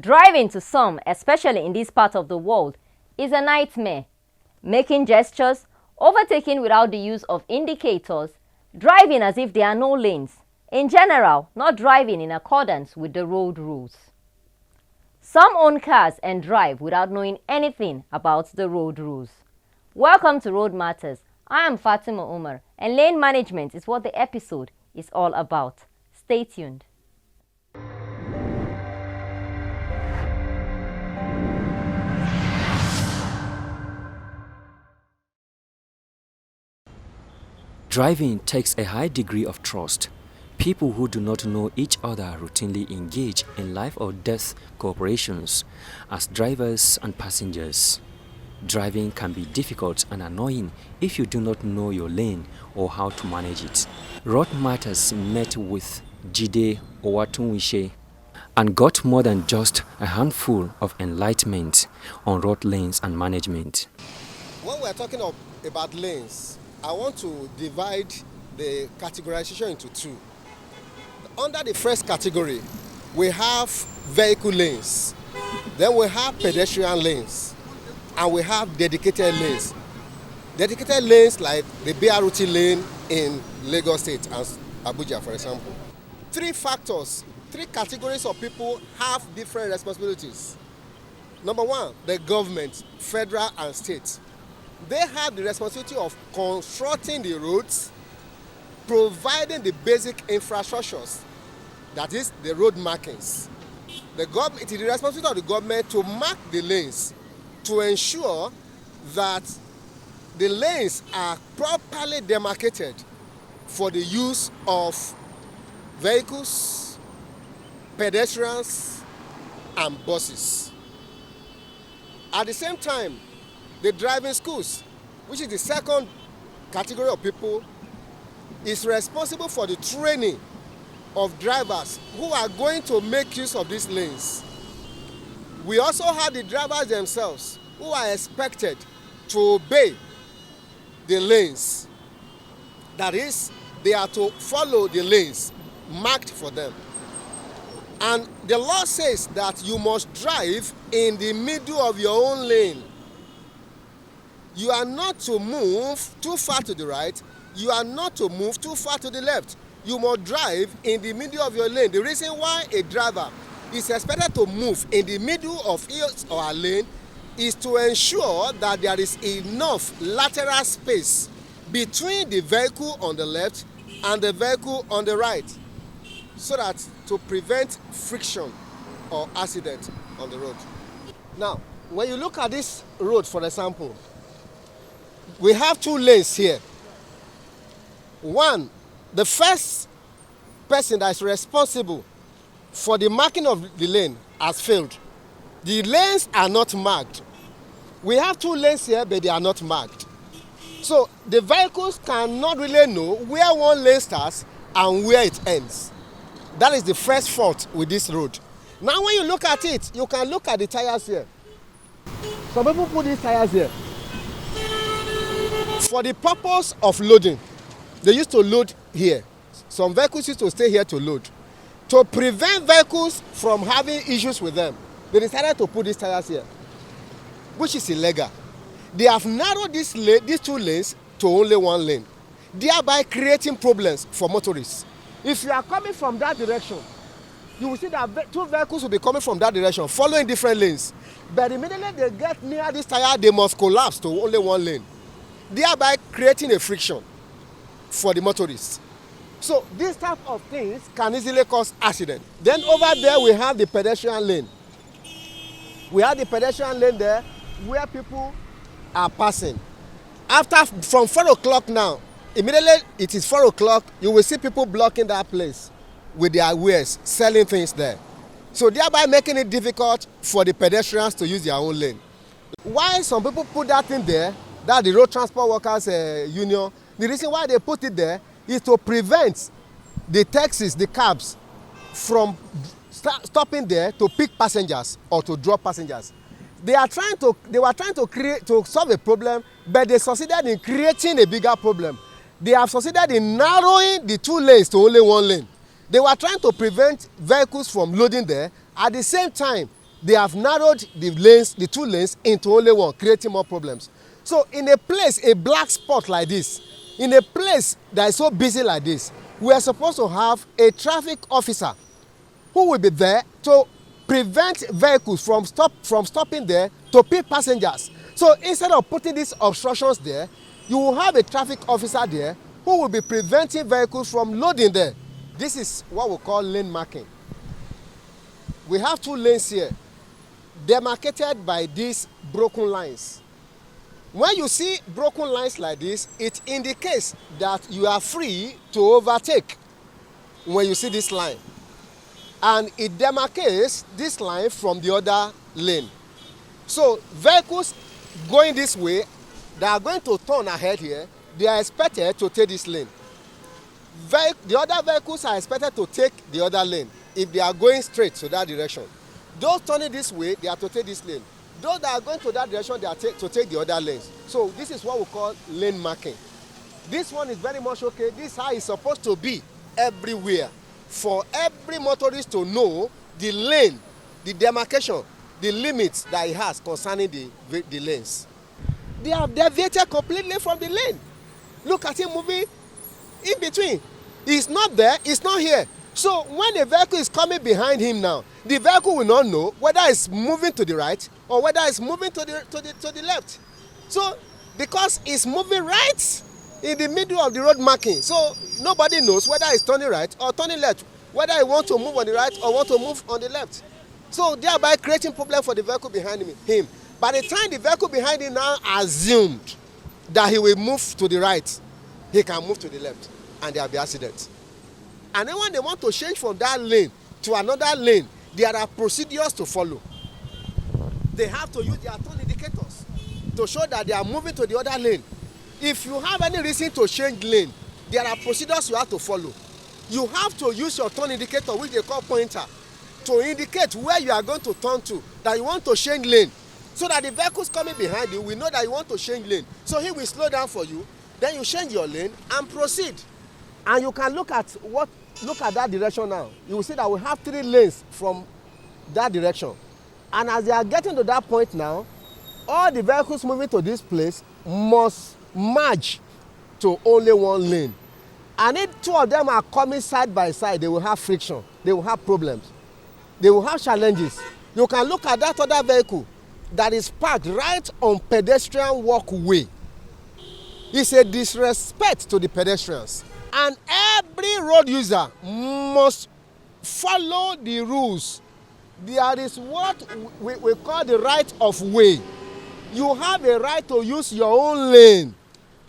Driving to some, especially in this part of the world, is a nightmare. Making gestures, overtaking without the use of indicators, driving as if there are no lanes. In general, not driving in accordance with the road rules. Some own cars and drive without knowing anything about the road rules. Welcome to Road Matters. I am Fatima Umar, and lane management is what the episode is all about. Stay tuned. Driving takes a high degree of trust. People who do not know each other routinely engage in life or death cooperations as drivers and passengers. Driving can be difficult and annoying if you do not know your lane or how to manage it. Road Matters met with Jide Owatunwishe and got more than just a handful of enlightenment on road lanes and management. When we are talking about lanes, I want to divide the categorization into two. Under the first category, we have vehicle lanes, then we have pedestrian lanes, and we have dedicated lanes. Dedicated lanes like the BRT lane in Lagos State and Abuja, for example. Three categories of people have different responsibilities. Number one, the government, federal and state. They have the responsibility of constructing the roads, providing the basic infrastructures, that is the road markings. It is the responsibility of the government to mark the lanes to ensure that the lanes are properly demarcated for the use of vehicles, pedestrians, and buses. At the same time, the driving schools, which is the second category of people, is responsible for the training of drivers who are going to make use of these lanes. We also have the drivers themselves who are expected to obey the lanes. That is, they are to follow the lanes marked for them. And the law says that you must drive in the middle of your own lane. You are not to move too far to the right. You are not to move too far to the left. You must drive in the middle of your lane. The reason why a driver is expected to move in the middle of his or her lane is to ensure that there is enough lateral space between the vehicle on the left and the vehicle on the right, so that to prevent friction or accident on the road. Now, when you look at this road, for example, we have two lanes here. One, the first person that is responsible for the marking of the lane has failed. The lanes are not marked. We have two lanes here, but they are not marked. So the vehicles cannot really know where one lane starts and where it ends. That is the first fault with this road. Now when you look at it, you can look at the tires here. Some people put these tires here for the purpose of loading. They used to load here. Some vehicles used to stay here to load. To prevent vehicles from having issues with them, they decided to put these tires here, which is illegal. They have narrowed these two lanes to only one lane, thereby creating problems for motorists. If you are coming from that direction, you will see that two vehicles will be coming from that direction, following different lanes. But immediately they get near this tire, they must collapse to only one lane, thereby creating a friction for the motorists. So these type of things can easily cause accident. Then over there we have the pedestrian lane. We have the pedestrian lane there where people are passing. From 4 o'clock now, immediately it is 4 o'clock, you will see people blocking that place with their wares, selling things there. So thereby making it difficult for the pedestrians to use their own lane. Why some people put that in there, that the Road Transport Workers Union, the reason why they put it there is to prevent the taxis, the cabs, from stopping there to pick passengers or to drop passengers. They were trying to solve a problem, but they succeeded in creating a bigger problem. They have succeeded in narrowing the 2 lanes to only 1 lane. They were trying to prevent vehicles from loading there. At the same time, they have narrowed the 2 lanes into only 1, creating more problems. So in a place, a black spot like this, in a place that is so busy like this, we are supposed to have a traffic officer who will be there to prevent vehicles from stopping there to pick passengers. So instead of putting these obstructions there, you will have a traffic officer there who will be preventing vehicles from loading there. This is what we call lane marking. We have 2 lanes here, demarcated by these broken lines. When you see broken lines like this, it indicates that you are free to overtake when you see this line. And it demarcates this line from the other lane. So vehicles going this way, they are going to turn ahead here, they are expected to take this lane. The other vehicles are expected to take the other lane if they are going straight to that direction. Those turning this way, they are to take this lane. Those that are going to that direction, they are to take the other lanes. So this is what we call lane marking. This one is very much okay. This is how it's supposed to be everywhere, for every motorist to know the lane, the demarcation, the limits that he has concerning the lanes. They have deviated completely from the lane. Look at him moving in between. He's not there, he's not here. So when a vehicle is coming behind him now, the vehicle will not know whether it's moving to the right or whether it's moving to the left. So because it's moving right in the middle of the road marking, so nobody knows whether it's turning right or turning left, whether he wants to move on the right or want to move on the left. So thereby creating problem for the vehicle behind him. By the time the vehicle behind him now assumed that he will move to the right, he can move to the left and there will be accidents. And then when they want to change from that lane to another lane, there are procedures to follow. They have to use their turn indicators to show that they are moving to the other lane. If you have any reason to change lane, there are procedures you have to follow. You have to use your turn indicator, which they call pointer, to indicate where you are going to turn to, that you want to change lane, so that the vehicles coming behind you will know that you want to change lane. So he will slow down for you, then you change your lane and proceed. And you can look at that direction now. You will see that we have 3 lanes from that direction. And as they are getting to that point now, all the vehicles moving to this place must merge to only 1 lane. And if 2 of them are coming side by side, they will have friction. They will have problems. They will have challenges. You can look at that other vehicle that is parked right on pedestrian walkway. It's a disrespect to the pedestrians. And every road user must follow the rules. There is what we call the right of way. You have a right to use your own lane.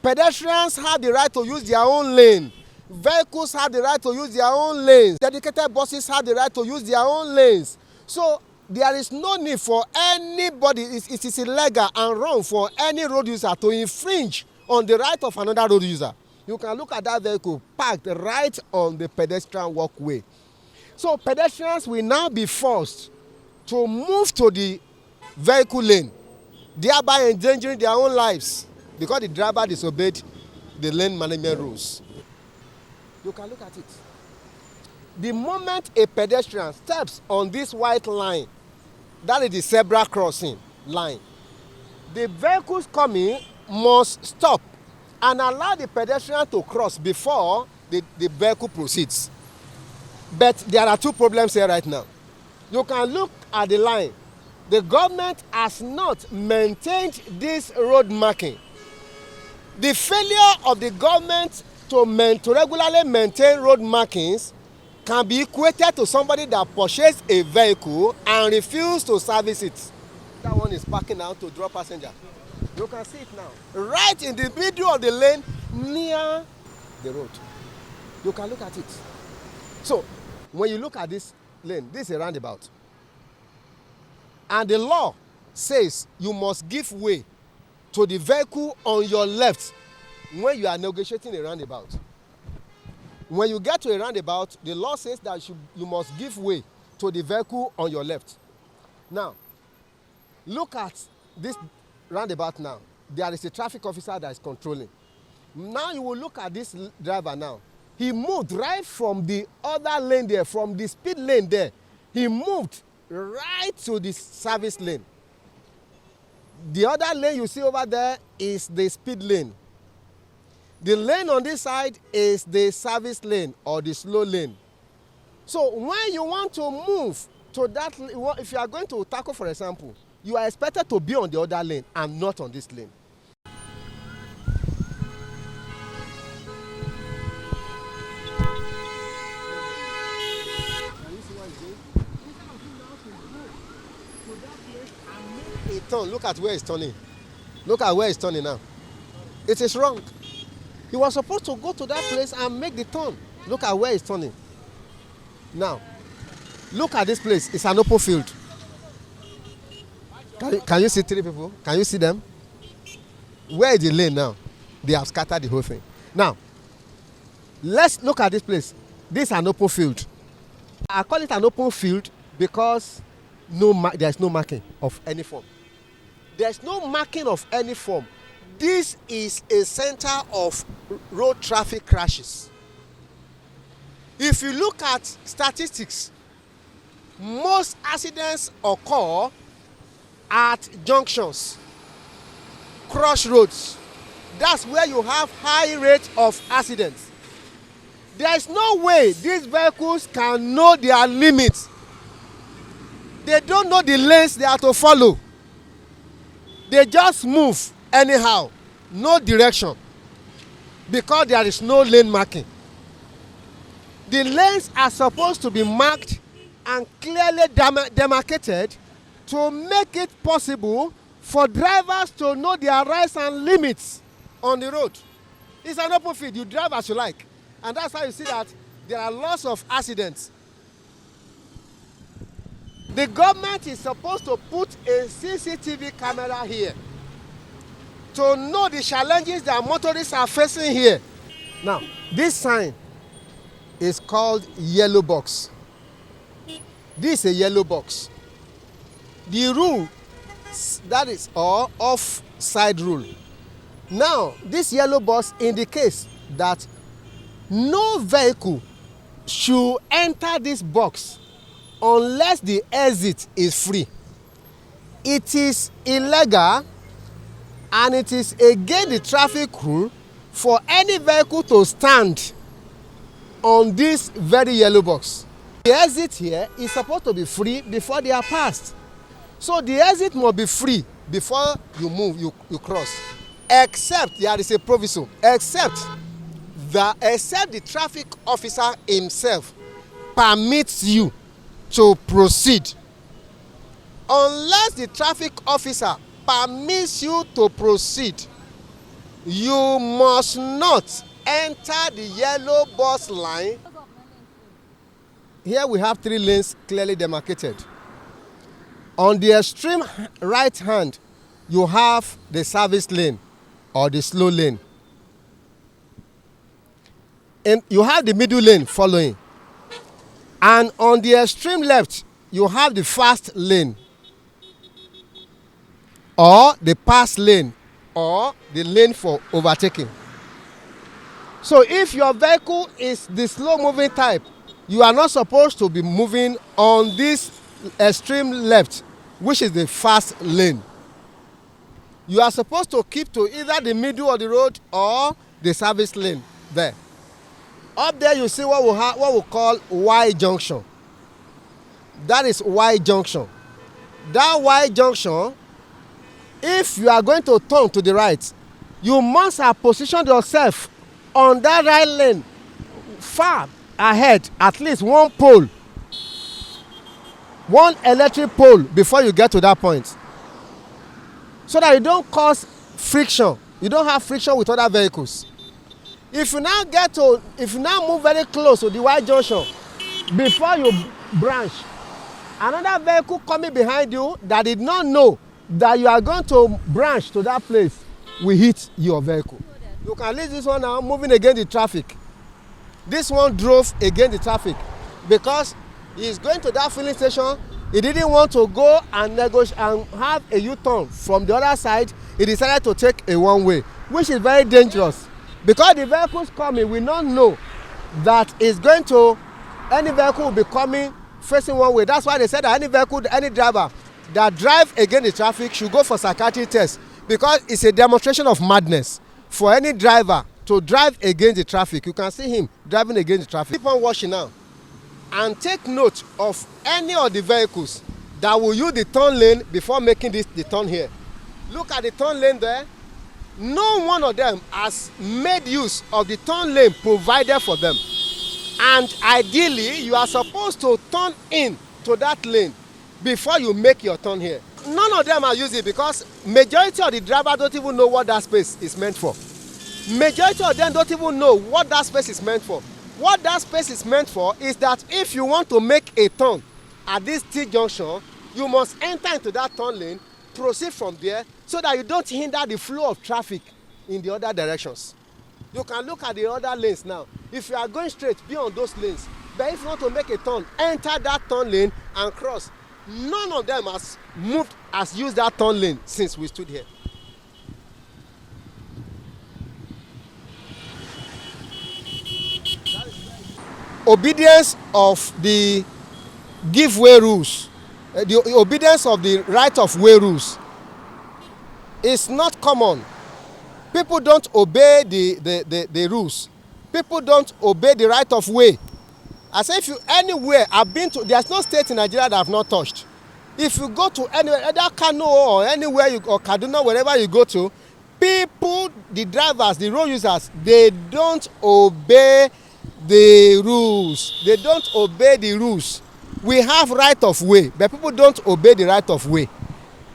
Pedestrians have the right to use their own lane. Vehicles have the right to use their own lanes. Dedicated buses have the right to use their own lanes. So there is no need for anybody, it is illegal and wrong for any road user to infringe on the right of another road user. You can look at that vehicle parked right on the pedestrian walkway. So pedestrians will now be forced to move to the vehicle lane, thereby endangering their own lives because the driver disobeyed the lane management rules. You can look at it. The moment a pedestrian steps on this white line, that is the zebra crossing line, the vehicles coming must stop and allow the pedestrian to cross before the vehicle proceeds. But there are 2 problems here right now. You can look at the line. The government has not maintained this road marking. The failure of the government to regularly maintain road markings can be equated to somebody that purchased a vehicle and refused to service it. That one is parking out to drop passenger. You can see it now. Right in the middle of the lane near the road. You can look at it. So, when you look at this lane, this is a roundabout. And the law says you must give way to the vehicle on your left when you are negotiating a roundabout. When you get to a roundabout, the law says that you must give way to the vehicle on your left. Now, look at this roundabout now. There is a traffic officer that is controlling. Now you will look at this driver now. He moved right from the other lane there, from the speed lane there. He moved right to the service lane. The other lane you see over there is the speed lane. The lane on this side is the service lane or the slow lane. So when you want to move to that, if you are going to tackle, for example, you are expected to be on the other lane and not on this lane. Turn. Look at where it's turning. Look at where it's turning now. It is wrong. He was supposed to go to that place and make the turn. Look at where it's turning. Now, look at this place. It's an open field. Can you see three people? Can you see them? Where is the lane now? They have scattered the whole thing. Now, let's look at this place. This is an open field. I call it an open field because there's no marking of any form. There's no marking of any form. This is a center of road traffic crashes. If you look at statistics, most accidents occur at junctions, crossroads. That's where you have high rate of accidents. There is no way these vehicles can know their limits. They don't know the lanes they are to follow. They just move anyhow, no direction, because there is no lane marking. The lanes are supposed to be marked and clearly demarcated to make it possible for drivers to know their rights and limits on the road. It's an open field. You drive as you like. And that's how you see that there are lots of accidents. The government is supposed to put a CCTV camera here to know the challenges that motorists are facing here. Now, this sign is called yellow box. This is a yellow box. The rule, that is our offside rule. Now, this yellow box indicates that no vehicle should enter this box unless the exit is free. It is illegal and it is against the traffic rule for any vehicle to stand on this very yellow box. The exit here is supposed to be free before they are passed. So the exit must be free before you move, you cross. Except there is a proviso, except the traffic officer himself permits you to proceed. Unless the traffic officer permits you to proceed, you must not enter the yellow bus line. Here we have 3 lanes clearly demarcated. On the extreme right hand, you have the service lane or the slow lane. And you have the middle lane following. And on the extreme left, you have the fast lane or the pass lane or the lane for overtaking. So if your vehicle is the slow moving type, you are not supposed to be moving on this extreme left, which is the fast lane. You are supposed to keep to either the middle of the road or the service lane there. Up there you see what we call Y junction. That is Y junction. That Y junction, if you are going to turn to the right, you must have positioned yourself on that right lane far ahead, at least one pole, one electric pole before you get to that point, so that you don't cause friction. You don't have friction with other vehicles. If you now move very close to the Y junction, before you branch, another vehicle coming behind you that did not know that you are going to branch to that place will hit your vehicle. You can leave this one now moving against the traffic. This one drove against the traffic because he is going to that filling station. He didn't want to go and negotiate and have a U-turn from the other side. He decided to take a one-way, which is very dangerous because the vehicles coming will not know that any vehicle will be coming facing one way. That's why they said that any driver that drive against the traffic should go for psychiatric test, because it's a demonstration of madness for any driver to drive against the traffic. You can see him driving against the traffic. Keep on watching now and take note of any of the vehicles that will use the turn lane before making the turn here. Look at the turn lane there. No one of them has made use of the turn lane provided for them. And ideally, you are supposed to turn in to that lane before you make your turn here. None of them are using it because majority of the drivers don't even know what that space is meant for. Majority of them don't even know what that space is meant for. What that space is meant for is that if you want to make a turn at this T-junction, you must enter into that turn lane, proceed from there so that you don't hinder the flow of traffic in the other directions. You can look at the other lanes now. If you are going straight, be on those lanes. But if you want to make a turn, enter that turn lane and cross. None of them has used that turn lane since we stood here. Obedience of the give way rules, the obedience of the right of way rules is not common. People don't obey the rules. People don't obey the right of way. I say if you anywhere I've been to, there's no state in Nigeria that I've not touched. If you go to anywhere, either Kano or anywhere or Kaduna, wherever you go to, people, the drivers, the road users, they don't obey the rules. They don't obey the rules. We have right of way, but people don't obey the right of way.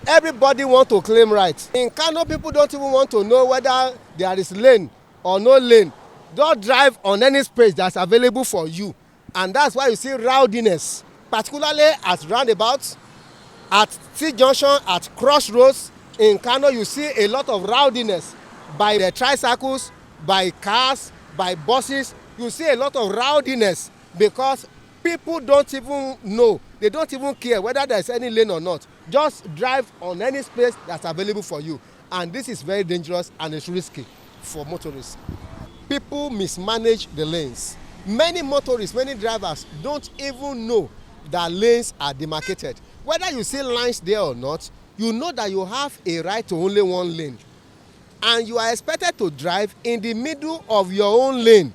Everybody want to claim right. In Kano, people don't even want to know whether there is lane or no lane. Don't drive on any space that's available for you. And that's why you see rowdiness, particularly at roundabouts, at T-junction, at crossroads. In Kano, you see a lot of rowdiness by the tricycles, by cars, by buses. You see a lot of rowdiness because people don't even know. They don't even care whether there's any lane or not. Just drive on any space that's available for you. And this is very dangerous and it's risky for motorists. People mismanage the lanes. Many motorists, many drivers don't even know that lanes are demarcated. Whether you see lines there or not, you know that you have a right to only one lane. And you are expected to drive in the middle of your own lane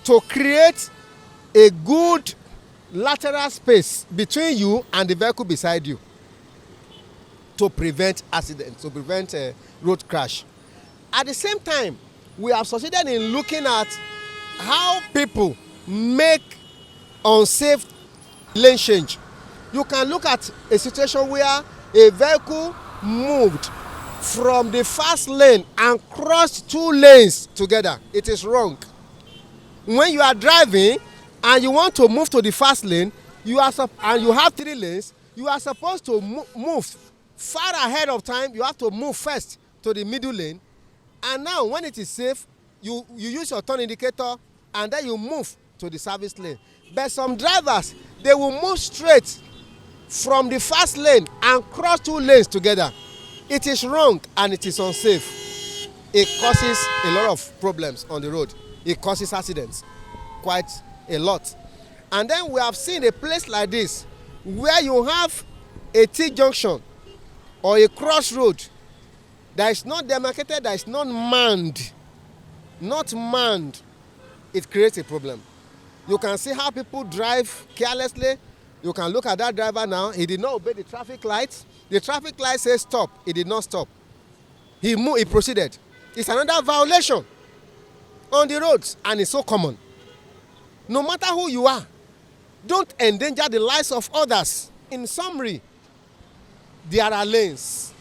to create a good lateral space between you and the vehicle beside you to prevent accidents, to prevent a road crash. At the same time, we have succeeded in looking at how people make unsafe lane change. You can look at a situation where a vehicle moved from the fast lane and crossed two lanes together. It is wrong. When you are driving and you want to move to the fast lane, and you have three lanes, you are supposed to move far ahead of time. You have to move first to the middle lane. And now when it is safe, you use your turn indicator and then you move to the service lane. But some drivers, they will move straight from the fast lane and cross two lanes together. It is wrong and it is unsafe. It causes a lot of problems on the road. It causes accidents quite a lot. And then we have seen a place like this where you have a T-junction or a crossroad that is not demarcated, that is not manned. Not manned. It creates a problem. You can see how people drive carelessly. You can look at that driver now. He did not obey the traffic lights. The traffic light says stop. He did not stop. He proceeded. It's another violation on the roads, and it's so common. No matter who you are, don't endanger the lives of others. In summary, there are lanes.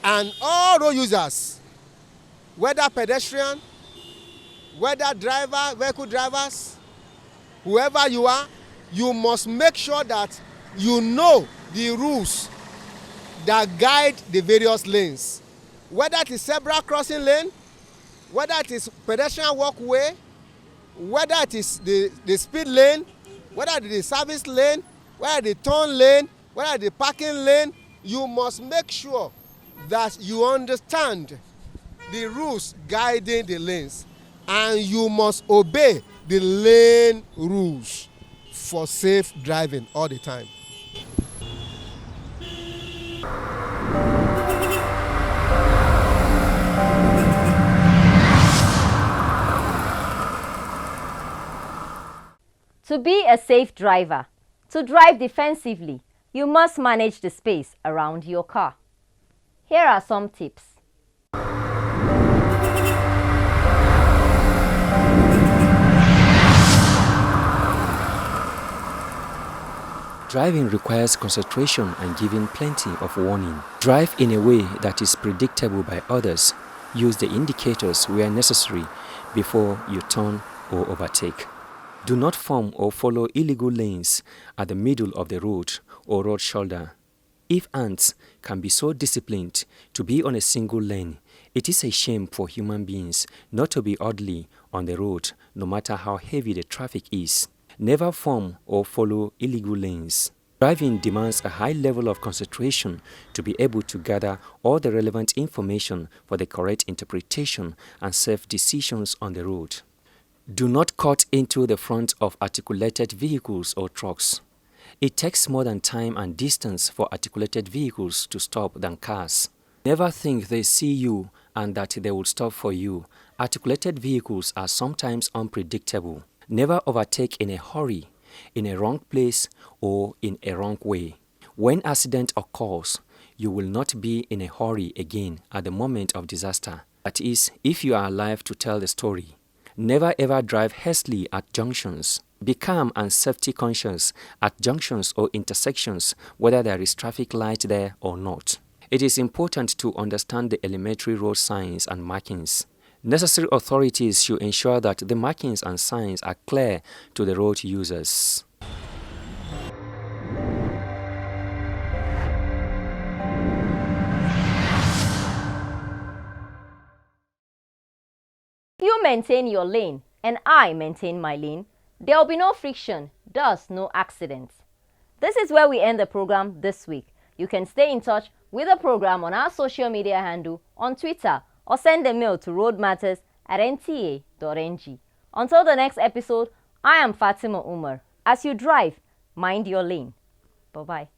And all road users, whether pedestrian, whether driver, vehicle drivers, whoever you are, you must make sure that you know the rules that guide the various lanes. Whether it is zebra crossing lane, whether it is pedestrian walkway, whether it is the speed lane, whether it is the service lane, whether the turn lane, whether the parking lane, you must make sure that you understand the rules guiding the lanes, and you must obey the lane rules for safe driving all the time. To be a safe driver, to drive defensively, you must manage the space around your car. Here are some tips. Driving requires concentration and giving plenty of warning. Drive in a way that is predictable by others. Use the indicators where necessary before you turn or overtake. Do not form or follow illegal lanes at the middle of the road or road shoulder. If ants can be so disciplined to be on a single lane, it is a shame for human beings not to be orderly on the road, no matter how heavy the traffic is. Never form or follow illegal lanes. Driving demands a high level of concentration to be able to gather all the relevant information for the correct interpretation and safe decisions on the road. Do not cut into the front of articulated vehicles or trucks. It takes more than time and distance for articulated vehicles to stop than cars. Never think they see you and that they will stop for you. Articulated vehicles are sometimes unpredictable. Never overtake in a hurry, in a wrong place, or in a wrong way. When accident occurs, you will not be in a hurry again at the moment of disaster. That is, if you are alive to tell the story. Never ever drive hastily at junctions. Be calm and safety conscious at junctions or intersections, whether there is traffic light there or not. It is important to understand the elementary road signs and markings. Necessary authorities should ensure that the markings and signs are clear to the road users. You maintain your lane and I maintain my lane, there will be no friction, thus no accidents. This is where we end the program this week. You can stay in touch with the program on our social media handle on Twitter or send a mail to roadmatters@nta.ng. Until the next episode, I am Fatima Umar. As you drive, mind your lane. Bye-bye.